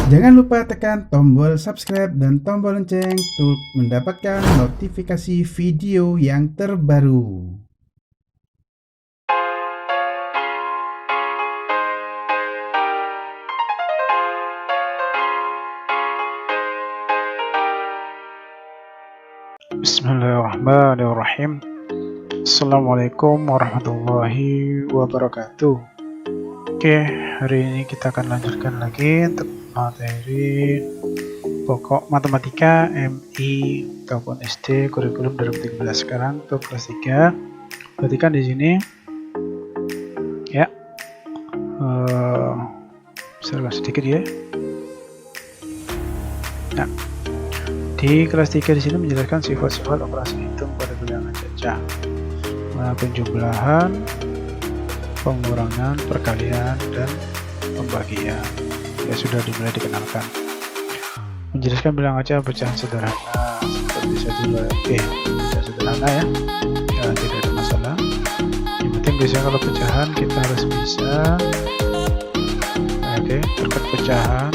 Jangan lupa tekan tombol subscribe dan tombol lonceng untuk mendapatkan notifikasi video yang terbaru. Bismillahirrahmanirrahim. Assalamualaikum warahmatullahi wabarakatuh. Oke, hari ini kita akan lanjutkan lagi untuk materi pokok matematika MI ataupun SD kurikulum 2013 sekarang untuk kelas 3. Perhatikan di sini ya. Saya sedikit ya. Nah, di kelas 3 di sini menjelaskan sifat-sifat operasi hitung pada bilangan cacah, penjumlahan, pengurangan, perkalian, dan pembagian. Ya, sudah dimulai dikenalkan. Menjelaskan bilangan cacah pecahan sederhana seperti 1, 2, pecahan sederhana ya, tidak ada masalah. Yang penting biasanya kalau pecahan kita harus bisa, terkait pecahan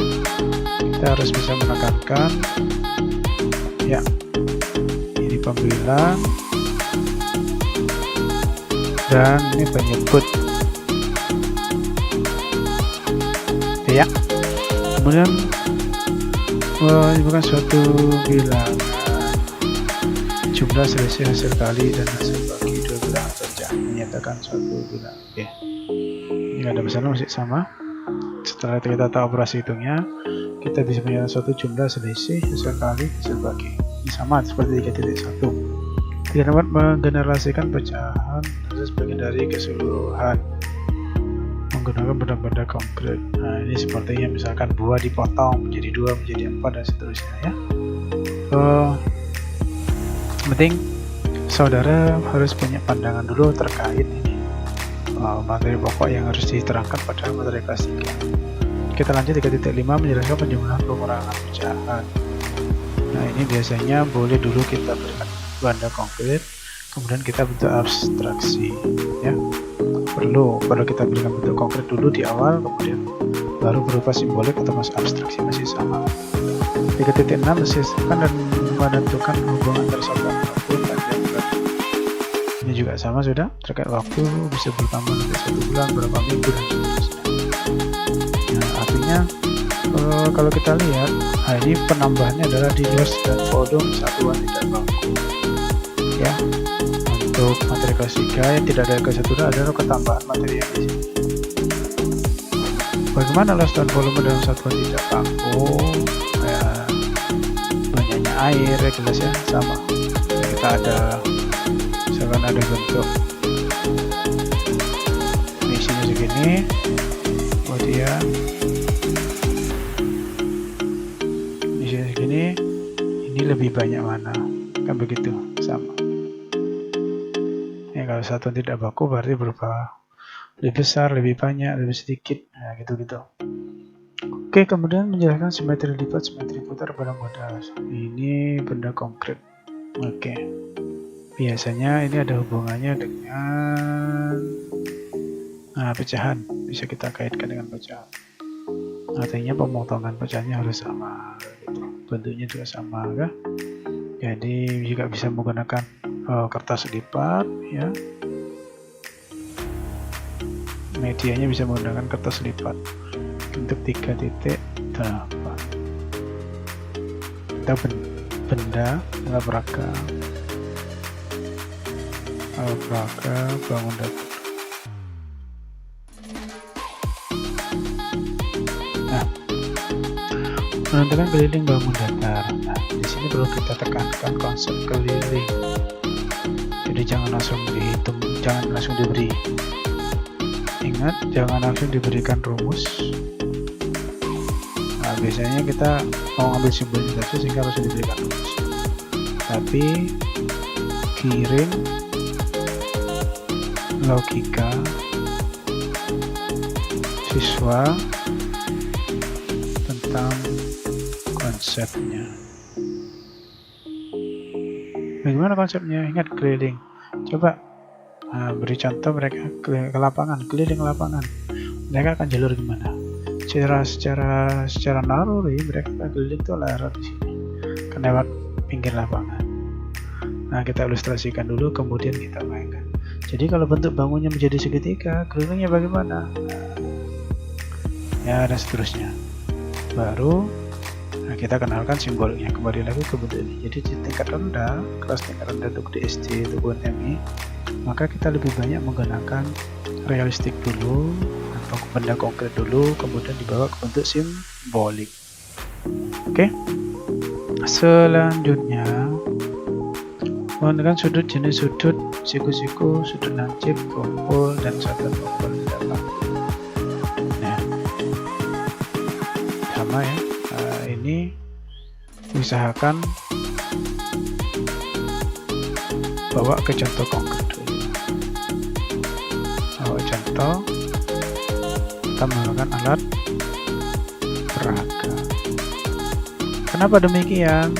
kita harus bisa menekankan ya, ini pembilang dan ini penyebut ya. Kemudian menyebutkan suatu bilangan, jumlah, selisih, hasil kali, dan hasil bagi dua bilangan saja. Menyatakan suatu bilangan. Oke, ini ada masalah, masih sama. Setelah kita tahu operasi hitungnya, kita bisa menyatakan suatu jumlah, selisih, hasil kali, hasil bagi. Ini sama seperti 3.1. Tidak dapat menggenerasikan pecahan sebagian dari keseluruhan menggunakan benda-benda konkret. Nah, ini sepertinya misalkan buah dipotong menjadi 2, menjadi 4, dan seterusnya ya. Penting saudara harus punya pandangan dulu terkait ini materi pokok yang harus diterangkan pada materi kelas 3. Kita lanjut 3.5 menjelaskan penjumlahan pengurangan pecahan. Nah, ini biasanya boleh dulu kita berikan benda konkret, kemudian kita bentuk abstraksi ya. Perlu kita berikan bentuk konkret dulu di awal, kemudian baru berupa simbolik atau masuk abstraksi, masih sama. 3.6 mensisipkan dan menentukan hubungan tersebut waktu dan jam. Ini juga sama sudah, terkait waktu bisa bertambah nanti 1 bulan, berapa minggu, dan seterusnya. Nah, artinya kalau kita lihat, ini penambahannya adalah di list dan volume satuan tidak baku ya. Untuk materi kelas 3 yang tidak ada kesatuan adalah ketambahan materi yang di sini. Bagaimana list dan volume dalam satuan tidak baku? Kayak banyaknya air ya, jelas ya, sama. Kita ada misalkan ada bentuk isinya segini, kemudian isinya segini, ini lebih banyak mana, kan begitu, sama. Kalau satuan tidak baku berarti berupa lebih besar, lebih banyak, lebih sedikit, nah gitu-gitu. Oke, kemudian menjelaskan simetri lipat, simetri putar pada modal. Ini benda konkret. Oke, biasanya ini ada hubungannya dengan pecahan, bisa kita kaitkan dengan pecahan. Artinya pemotongan pecahannya harus sama, gitu. Bentuknya juga sama kan? Jadi juga bisa menggunakan kertas lipat ya, medianya bisa menggunakan kertas lipat untuk 3.8 kita benda alabraka bangun dapur. Nah, menentukan keliling bangun datar. Nah, di sini perlu kita tekankan konsep keliling. Jadi jangan langsung dihitung, jangan langsung diberi. Ingat, jangan langsung diberikan rumus. Nah, biasanya kita mau ambil simbolnya saja sehingga langsung diberikan rumus. Tapi kirim logika siswa tentang konsepnya. Bagaimana konsepnya? Ingat keliling. Coba beri contoh mereka ke lapangan, keliling lapangan. Mereka akan jalur gimana? secara naluri mereka keliling tuh lewat di sini, kan lewat pinggir lapangan. Nah, kita ilustrasikan dulu, kemudian kita mainkan. Jadi kalau bentuk bangunnya menjadi segitiga, kelilingnya bagaimana? Ya, dan seterusnya. Baru kita kenalkan simbolnya, kembali lagi ke bentuk ini. Jadi di tingkat rendah, kelas tingkat rendah untuk DSD ataupun MI, maka kita lebih banyak menggunakan realistik dulu atau benda konkret dulu, kemudian dibawa ke bentuk simbolik. Oke. Selanjutnya menggunakan sudut jenis sudut siku-siku, sudut lancip, kumpul, dan satuan kumpul di dalam. Nah, sama ya. Ini usahakan bawa ke contoh konkret dulu. Bawa contoh, kita menggunakan alat peraga. Kenapa demikian?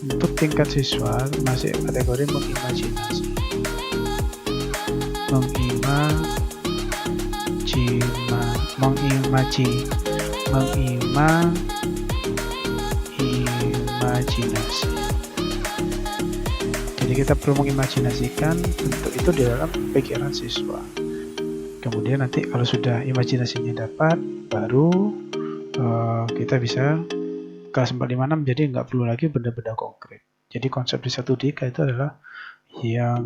Untuk tingkat siswa masih kategori mengimajinasi, imajinasi. Jadi kita perlu mengimajinasikan bentuk itu di dalam pikiran siswa. Kemudian nanti kalau sudah imajinasinya dapat, baru kita bisa kelas 456 jadi nggak perlu lagi benda-benda konkret. Jadi konsep di 1-3 itu adalah yang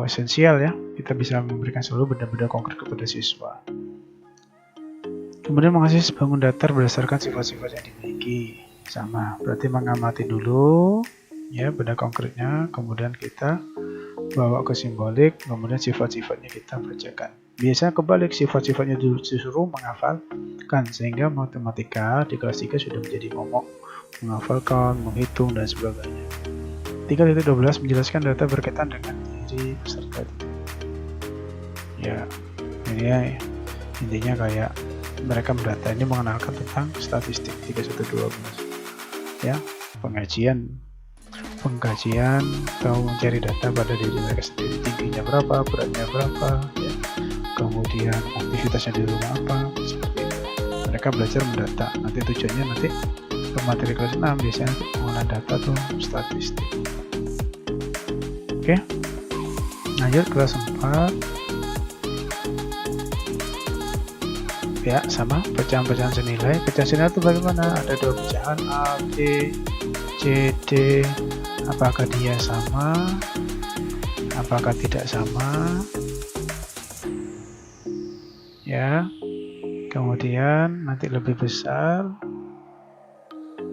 esensial ya. Kita bisa memberikan selalu benda-benda konkret kepada siswa. Kemudian mengasih bangun datar berdasarkan sifat-sifat yang dimiliki. Sama, berarti mengamati dulu ya benda konkretnya, kemudian kita bawa ke simbolik, kemudian sifat-sifatnya kita bacakan. Biasanya kebalik, sifat-sifatnya disuruh menghafalkan, sehingga matematika di kelas 3 sudah menjadi momok menghafalkan, menghitung, dan sebagainya. 3.12 menjelaskan data berkaitan dengan diri peserta. Ya, ini ya, intinya kayak mereka mendata, ini mengenalkan tentang statistik 3112 ya, pengkajian atau mencari data pada diri mereka sendiri, tingginya berapa, beratnya berapa ya, kemudian aktivitasnya di rumah apa, seperti itu. Mereka belajar mendata, nanti tujuannya nanti ke materi kelas 6 biasanya penggunaan data atau statistik. Oke, lanjut kelas 4 ya, sama pecahan-pecahan senilai. Pecahan senilai itu bagaimana? Ada 2 pecahan A, B, C, D. Apakah dia sama? Apakah tidak sama? Ya. Kemudian nanti lebih besar,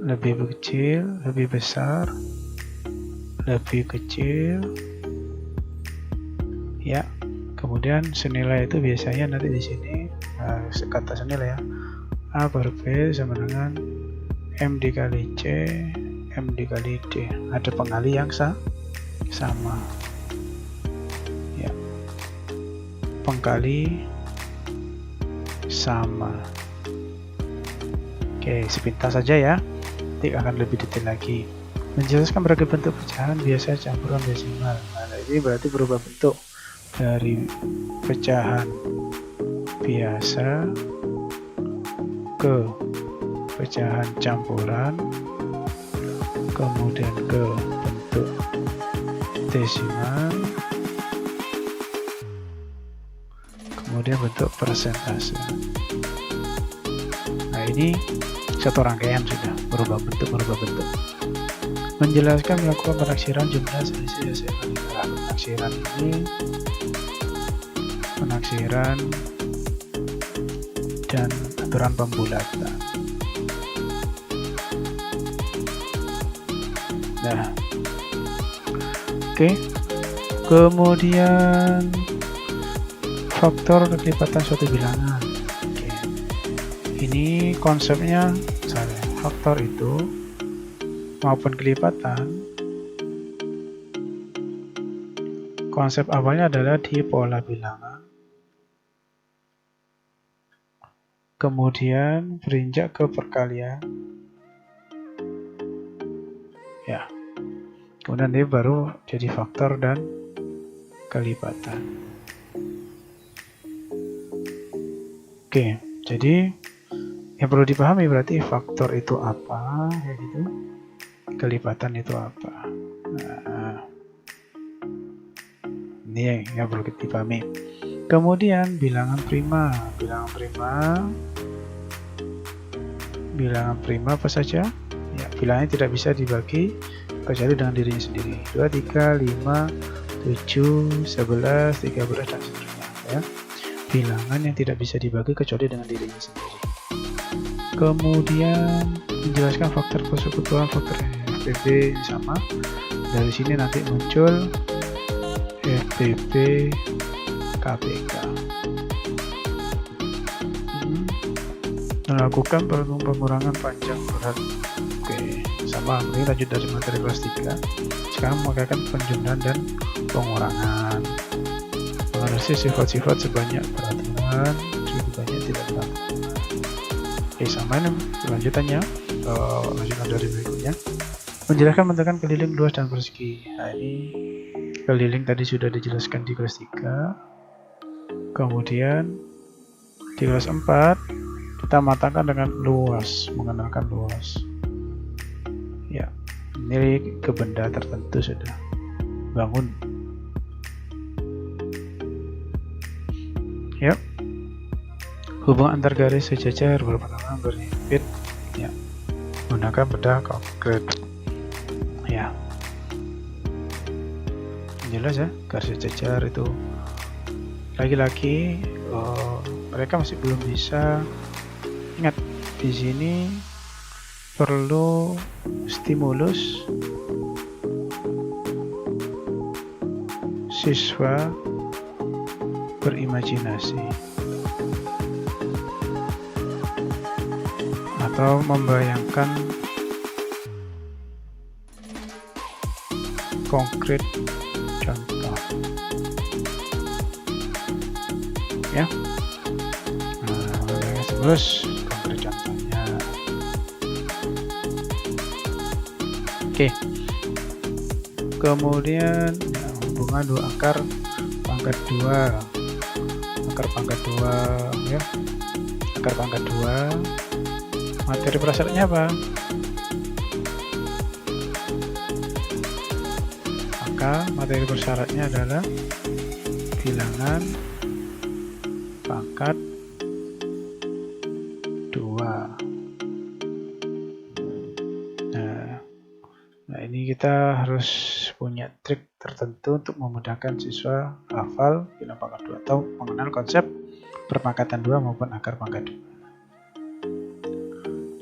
lebih kecil, lebih besar, lebih kecil. Ya. Kemudian senilai itu biasanya nanti di sini kata senilai ya, A per B sama dengan M dikali C, M dikali D. Ada pengali yang sama ya, pengkali sama. Oke, sepintas saja ya, nanti akan lebih detail lagi. Menjelaskan berbagai bentuk pecahan biasa campuran desimal. Nah, ini berarti berubah bentuk dari pecahan biasa ke pecahan campuran, kemudian ke bentuk desimal, kemudian bentuk persentase. Nah, ini satu rangkaian sudah berubah bentuk. Menjelaskan melakukan penaksiran jumlah selisih hasil penilaian. Penaksiran ini penaksiran dan aturan pembulatan. Nah, oke. Kemudian faktor kelipatan suatu bilangan. Oke. Ini konsepnya misalnya faktor itu maupun kelipatan. Konsep awalnya adalah di pola bilangan. Kemudian berinjak ke perkalian ya, kemudian dia baru jadi faktor dan kelipatan. Oke, Jadi yang perlu dipahami berarti faktor itu apa, kayak gitu. Kelipatan itu apa. Nah, ini yang perlu dipahami. Kemudian bilangan prima. Bilangan prima apa saja? Ya, bilangannya tidak bisa dibagi kecuali dengan dirinya sendiri. 2, 3, 5, 7, 11, 13 dan seterusnya ya. Bilangan yang tidak bisa dibagi kecuali dengan dirinya sendiri. Kemudian menjelaskan faktor persekutuan, faktor FPB sama. Dari sini nanti muncul FPB KPK. Melakukan pengurangan panjang berat. Oke, sama. Ini lanjut dari materi kelas 3. Sekarang menggunakan penjumlahan dan pengurangan. Menganalisis sifat-sifat sebanyak peraturan, lebih banyak tidak dilakukan. Oke, sama ini lanjutannya. Lanjutan dari berikutnya. Menjelaskan bentukan keliling luas dan persegi. Nah, ini keliling tadi sudah dijelaskan di kelas 3. Kemudian di kelas 4 kita matangkan dengan luas, mengenalkan luas. Ya, ini ke benda tertentu sudah bangun. Ya, hubungan antar garis sejajar berpasangan berhimpit. Ya, menggunakan benda konkret. Ya, jelas ya, garis sejajar itu. Lagi-lagi mereka masih belum bisa. Ingat, di sini perlu stimulus siswa berimajinasi atau membayangkan konkret contoh ya. Terus konkret contohnya. Oke. Kemudian ya, hubungan dua akar pangkat 2. Akar pangkat 2 ya. Akar pangkat 2. Materi prasyaratnya apa? Maka materi persyaratnya adalah bilangan pangkat 2. Nah, ini kita harus punya trik tertentu untuk memudahkan siswa hafal bilangan pangkat 2 atau mengenal konsep perpangkatan 2 maupun akar pangkat 2.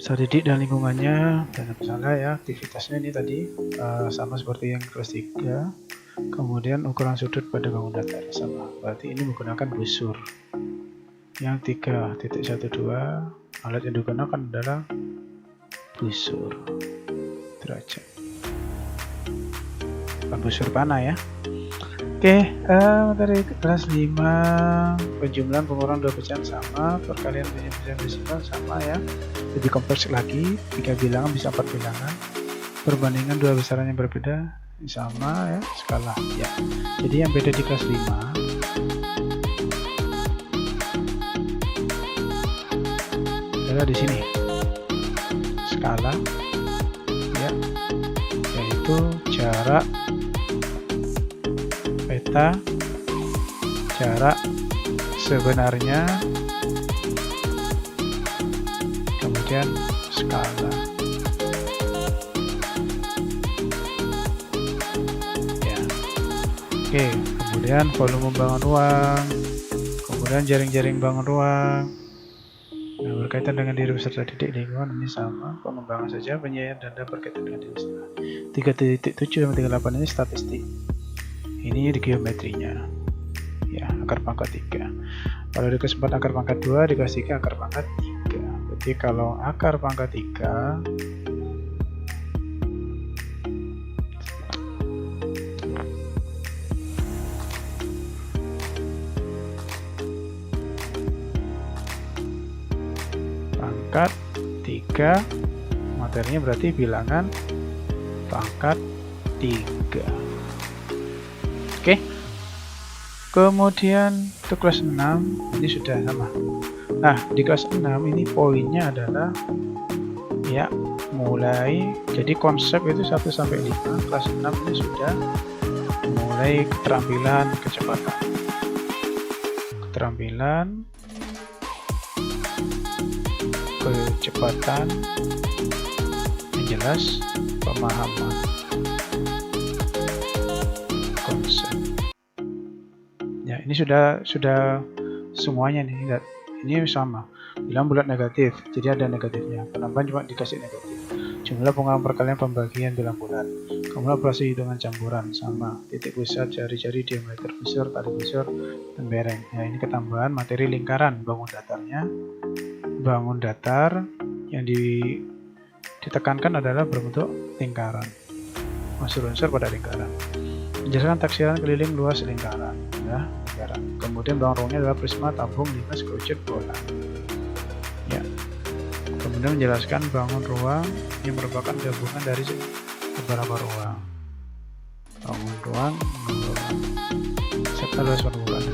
Usaha didik dan lingkungannya, dan misalnya ya aktivitasnya ini tadi sama seperti yang kelas 3. Kemudian ukuran sudut pada bangun datar sama, berarti ini menggunakan busur. Yang 3.12 alat yang digunakan adalah busur derajat, bukan busur panah ya. Oke, materi kelas 5 penjumlahan pengurangan 2 pecahan sama, perkalian pecahan desimal sama ya. Lebih kompleks lagi, 3 bilangan bisa 4 bilangan, perbandingan 2 besaran yang berbeda sama ya, skala ya. Jadi yang beda di kelas 5 adalah di sini skala ya, yaitu jarak peta, jarak sebenarnya, kemudian skala ya. Oke, kemudian volume bangun ruang, kemudian jaring-jaring bangun ruang. Nah, berkaitan dengan diri peserta didik lingkungan ini sama, pengembangan saja, penyampaian data berkaitan dengan diri peserta. 3.7 sampai 38 ini statistik. Ini di geometrinya. Ya, akar pangkat 3. Kalau di kelas 4 akar pangkat 2, di kelas 3 akar pangkat 3. Berarti kalau akar pangkat 3 pangkat 3, materinya berarti bilangan pangkat 3. Oke. Kemudian untuk kelas 6 ini sudah sama. Nah, di kelas 6 ini poinnya adalah ya mulai, jadi konsep itu 1 sampai 5. Kelas 6 ini sudah mulai keterampilan kecepatan. Kecepatan yang jelas, pemahaman konsep. Ya, ini sudah semuanya nih. Ini sama. Bilang bulat negatif, jadi ada negatifnya. Penambahan cuma dikasih negatif. Jumlah pengulangan perkalian pembagian bilang bulat. Kemudian operasi hitungan campuran sama. Titik pusat, jari-jari, diameter busur, tali busur, dan bereng. Ya, ini ketambahan materi lingkaran. Bangun datarnya. Bangun datar yang ditekankan adalah berbentuk lingkaran. Unsur-unsur pada lingkaran. Menjelaskan taksiran keliling luas lingkaran. Ya, lingkaran. Kemudian bangun ruangnya adalah prisma, tabung, limas, kerucut, bola. Ya. Kemudian menjelaskan bangun ruang yang merupakan gabungan dari beberapa ruang. Bangun ruang serta luas permukaan ya.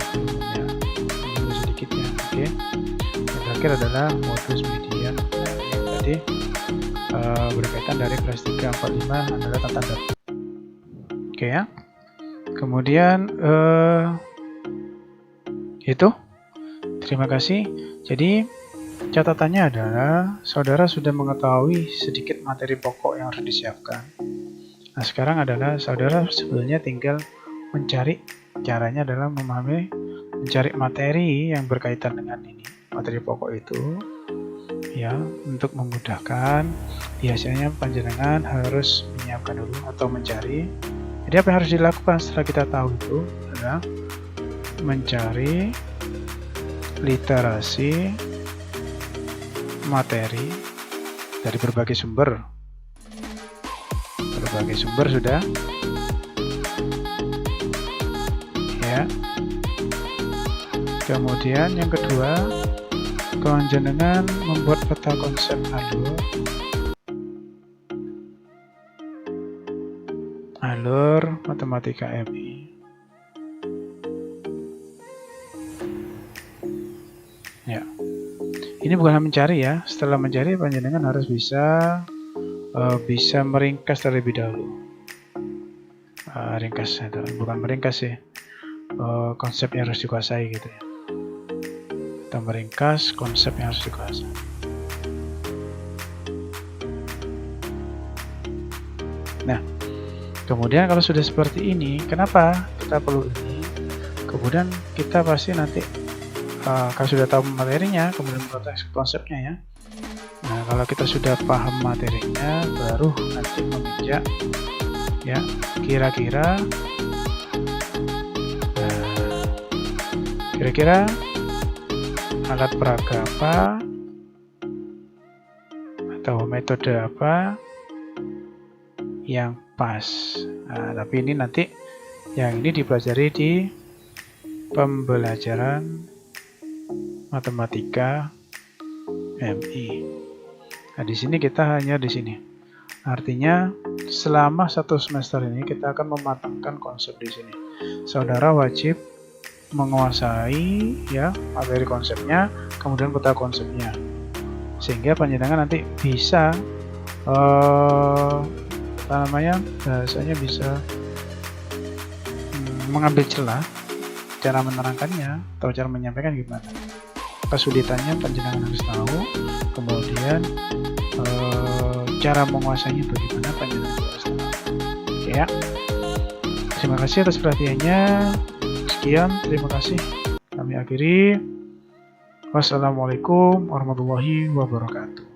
Ini sedikit ya. Oke. Yang terakhir adalah modus media. Nah, yang tadi berkaitan dari kelas 3, 4, 5 adalah tata data. Oke ya. Kemudian itu. Terima kasih. Jadi catatannya adalah saudara sudah mengetahui sedikit materi pokok yang harus disiapkan. Nah, sekarang adalah saudara sebenarnya tinggal mencari, caranya adalah mencari materi yang berkaitan dengan ini, materi pokok itu ya, untuk memudahkan. Biasanya panjenengan harus menyiapkan dulu atau mencari. Jadi apa yang harus dilakukan setelah kita tahu itu adalah mencari literasi materi dari berbagai sumber. Berbagai sumber sudah ya. Kemudian yang kedua, panjenengan membuat peta konsep alur matematika MI. Ya. Ini bukan mencari ya. Setelah mencari, panjenengan harus bisa meringkas terlebih dahulu. Ringkas itu bukan meringkas sih. Konsep yang harus dikuasai gitu ya. Kita meringkas konsep yang harus dikuasai. Nah, kemudian kalau sudah seperti ini, kenapa kita perlu ini? Kemudian kita pasti nanti kalau sudah tahu materinya, kemudian mengetahui konsepnya ya. Nah, kalau kita sudah paham materinya, baru nanti menginjak ya kira-kira alat peraga apa atau metode apa yang pas. Nah, tapi ini nanti yang ini dipelajari di pembelajaran matematika MI. Nah, di sini kita hanya di sini. Artinya selama 1 semester ini kita akan mematangkan konsep di sini. Saudara wajib menguasai ya materi konsepnya, kemudian peta konsepnya, sehingga panjenengan nanti bisa bahasanya bisa mengambil celah cara menerangkannya atau cara menyampaikan gimana. Kesulitannya panjenengan harus tahu, kemudian cara menguasainya bagaimana panjenengan harus tahu. Oke ya. Terima kasih atas perhatiannya. Sekian, terima kasih. Kami akhiri. Wassalamualaikum warahmatullahi wabarakatuh.